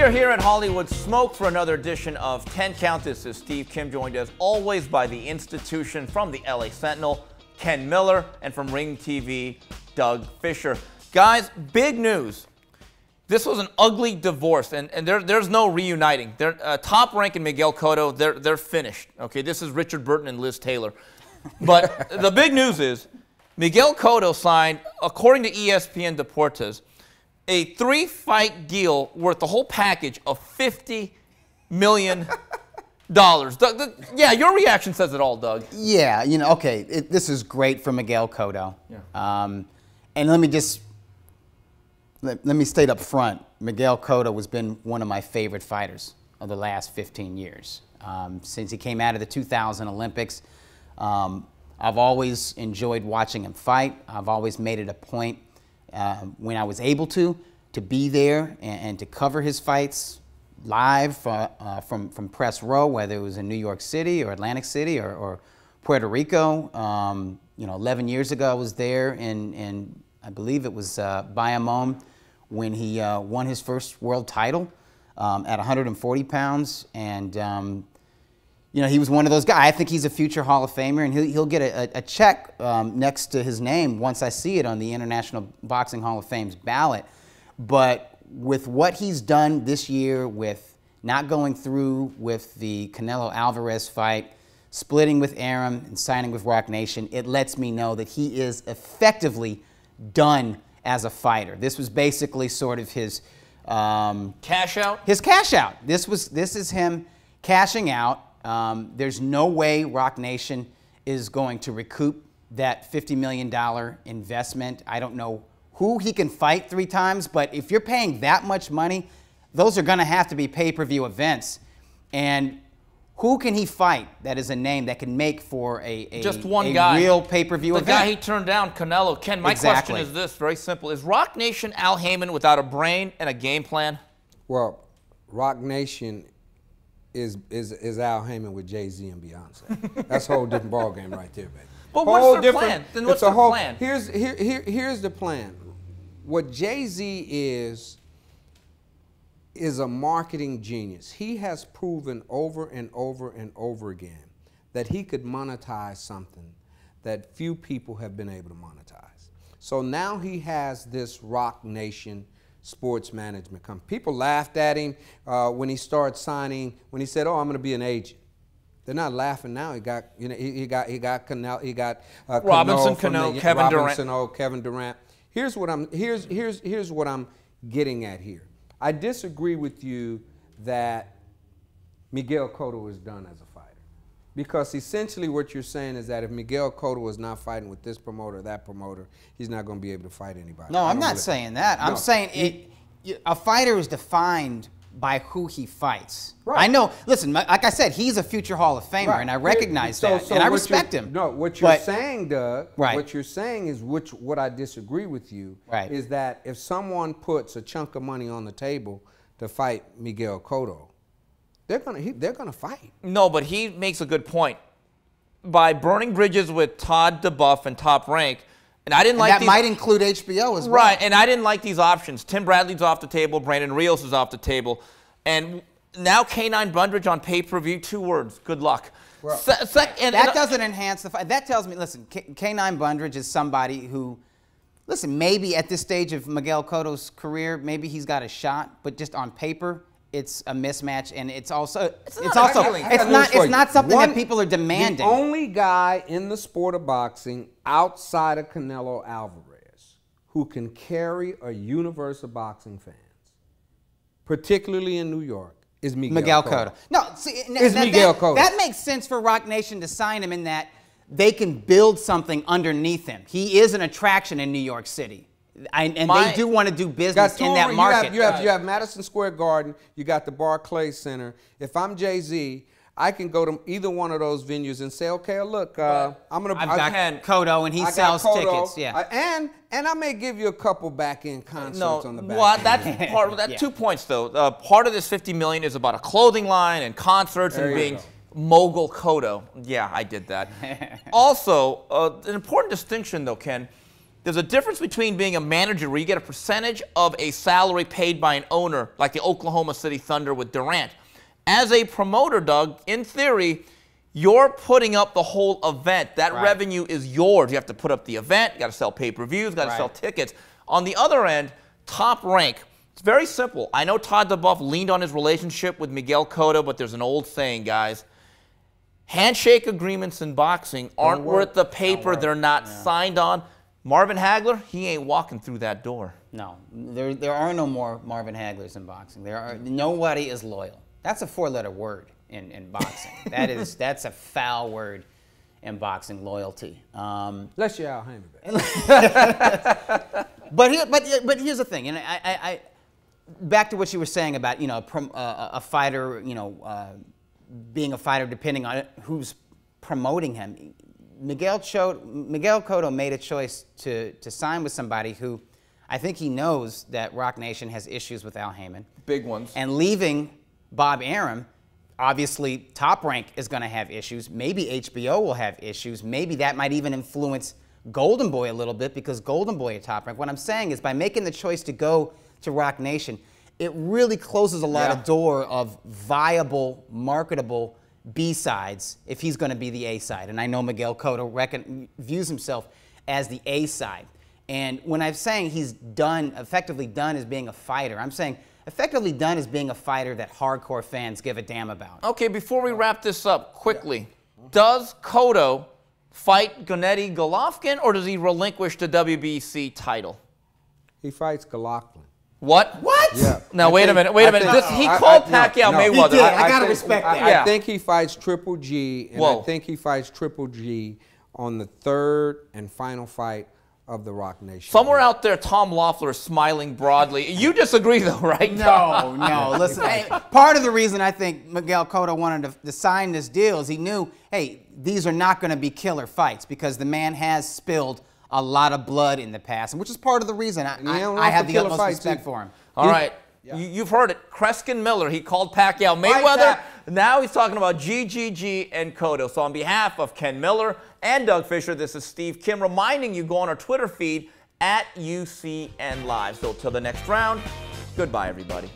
We are here at Hollywood Smoke for another edition of 10 Count. This is Steve Kim, joined as always by the institution from the LA Sentinel, Ken Miller, and from RingTV, Doug Fischer. Guys, big news. This was an ugly divorce, and there's no reuniting. Top Rank and Miguel Cotto, they're finished. Okay, this is Richard Burton and Liz Taylor. But the big news is Miguel Cotto signed, according to ESPN Deportes, a 3-fight deal worth the whole package of $50 million. Yeah, your reaction says it all, Doug. Yeah, you know, okay, this is great for Miguel Cotto. Yeah. And let me state up front, Miguel Cotto has been one of my favorite fighters of the last 15 years. Since he came out of the 2000 Olympics, I've always enjoyed watching him fight. I've always made it a point when I was able to be there and to cover his fights live from press row, whether it was in New York City or Atlantic City or Puerto Rico. You know, 11 years ago I was there in I believe it was Bayamon when he won his first world title at 140 pounds. And, you know, he was one of those guys. I think he's a future Hall of Famer, and he'll get a check next to his name once I see it on the International Boxing Hall of Fame's ballot. But with what he's done this year, with not going through with the Canelo Alvarez fight, splitting with Arum and signing with Roc Nation, it lets me know that he is effectively done as a fighter. This was basically sort of his cash out. His cash out. This is him cashing out. There's no way Roc Nation is going to recoup that $50 million investment. I don't know who he can fight 3 times, but if you're paying that much money, those are going to have to be pay-per-view events. And who can he fight that is a name that can make for just one guy, real pay-per-view event? The guy he turned down, Canelo. Ken, my question is this, very simple. Is Roc Nation Al Heyman without a brain and a game plan? Well, Roc Nation is Al Heyman with Jay-Z and Beyonce. That's a whole different ballgame right there, baby. But what's their plan? Then what's their plan? Here's the plan. What Jay-Z is a marketing genius. He has proven over and over and over again that he could monetize something that few people have been able to monetize. So now he has this Roc Nation Sports Management company. People laughed at him when he started signing, when he said, "Oh, I'm going to be an agent." They're not laughing now. He got, you know, he got Robinson, Cano, Kevin Durant. Kevin Durant. Here's what I'm getting at here. I disagree with you that Miguel Cotto is done as a fighter, because essentially what you're saying is that if Miguel Cotto is not fighting with this promoter or that promoter, he's not going to be able to fight anybody. No, I'm not saying that. I'm saying a fighter is defined by who he fights. Right. I know, listen, like I said, he's a future Hall of Famer, and I recognize that, and I respect him. No, what you're saying, Doug, what you're saying is, what I disagree with you, is that if someone puts a chunk of money on the table to fight Miguel Cotto, they're gonna fight. No, but he makes a good point. By burning bridges with Todd DeBuff and Top Rank, and I didn't like that might include HBO as well. Right, and I didn't like these options. Tim Bradley's off the table, Brandon Rios is off the table, and now K9 Bundridge on pay-per-view, 2 words, good luck. Well, that doesn't enhance the fight. That tells me, listen, K9 Bundridge is somebody who, listen, maybe at this stage of Miguel Cotto's career, maybe he's got a shot, but just on paper, it's a mismatch, and it's not something that people are demanding. The only guy in the sport of boxing outside of Canelo Alvarez who can carry a universe of boxing fans, particularly in New York, is Miguel Cotto. No, see, Miguel Cotto. That makes sense for Roc Nation to sign him in that they can build something underneath him. He is an attraction in New York City. And they do want to do business in that market. You have Madison Square Garden. You got the Barclays Center. If I'm Jay-Z, I can go to either one of those venues and say, okay, look, I've got Cotto, and he sells tickets. Yeah, and I may give you a couple back-end concerts on the back. Well, that's part of that. 2 points though. Part of this $50 million is about a clothing line and concerts and being mogul Cotto. Yeah, I did that. Also, an important distinction though, Ken. There's a difference between being a manager where you get a percentage of a salary paid by an owner, like the Oklahoma City Thunder with Durant. As a promoter, Doug, in theory, you're putting up the whole event. That revenue is yours. You have to put up the event. You got to sell pay-per-views. Got to sell tickets. On the other end, Top Rank. It's very simple. I know Todd DeBuff leaned on his relationship with Miguel Cotto, but there's an old saying, guys. Handshake agreements in boxing aren't worth the paper they're not signed on. Marvin Hagler, he ain't walking through that door. No, there are no more Marvin Haglers in boxing. Nobody is loyal. That's a 4-letter word in boxing. That's a foul word in boxing, loyalty. Bless you, Al Heyman. But here's the thing, and I back to what you were saying about a fighter, being a fighter depending on who's promoting him. Miguel Cotto made a choice to sign with somebody who I think he knows that Roc Nation has issues with Al Heyman. Big ones. And leaving Bob Arum, obviously Top Rank is going to have issues. Maybe HBO will have issues. Maybe that might even influence Golden Boy a little bit because Golden Boy at Top Rank. What I'm saying is by making the choice to go to Roc Nation, it really closes a lot of door of viable, marketable B-sides if he's going to be the A-side. And I know Miguel Cotto views himself as the A-side. And when I'm saying he's effectively done as being a fighter, I'm saying effectively done as being a fighter that hardcore fans give a damn about. Okay, before we wrap this up quickly, does Cotto fight Gennady Golovkin or does he relinquish the WBC title? He fights Golovkin. What? What? Yeah. Now, wait a minute. He called Pacquiao Mayweather. He did. I got to respect that. I think he fights Triple G, and I think he fights Triple G on the 3rd and final fight of the Roc Nation. Somewhere out there, Tom Loeffler is smiling broadly. You disagree, though, right? No. Listen, part of the reason I think Miguel Cotto wanted to sign this deal is he knew, hey, these are not going to be killer fights because the man has spilled a lot of blood in the past, which is part of the reason I have the utmost respect for him. All right. You've heard it. Kreskin Miller, he called Pacquiao Mayweather. Now he's talking about GGG and Cotto. So on behalf of Ken Miller and Doug Fischer, this is Steve Kim reminding you go on our Twitter feed at UCN Live. So till the next round, goodbye, everybody.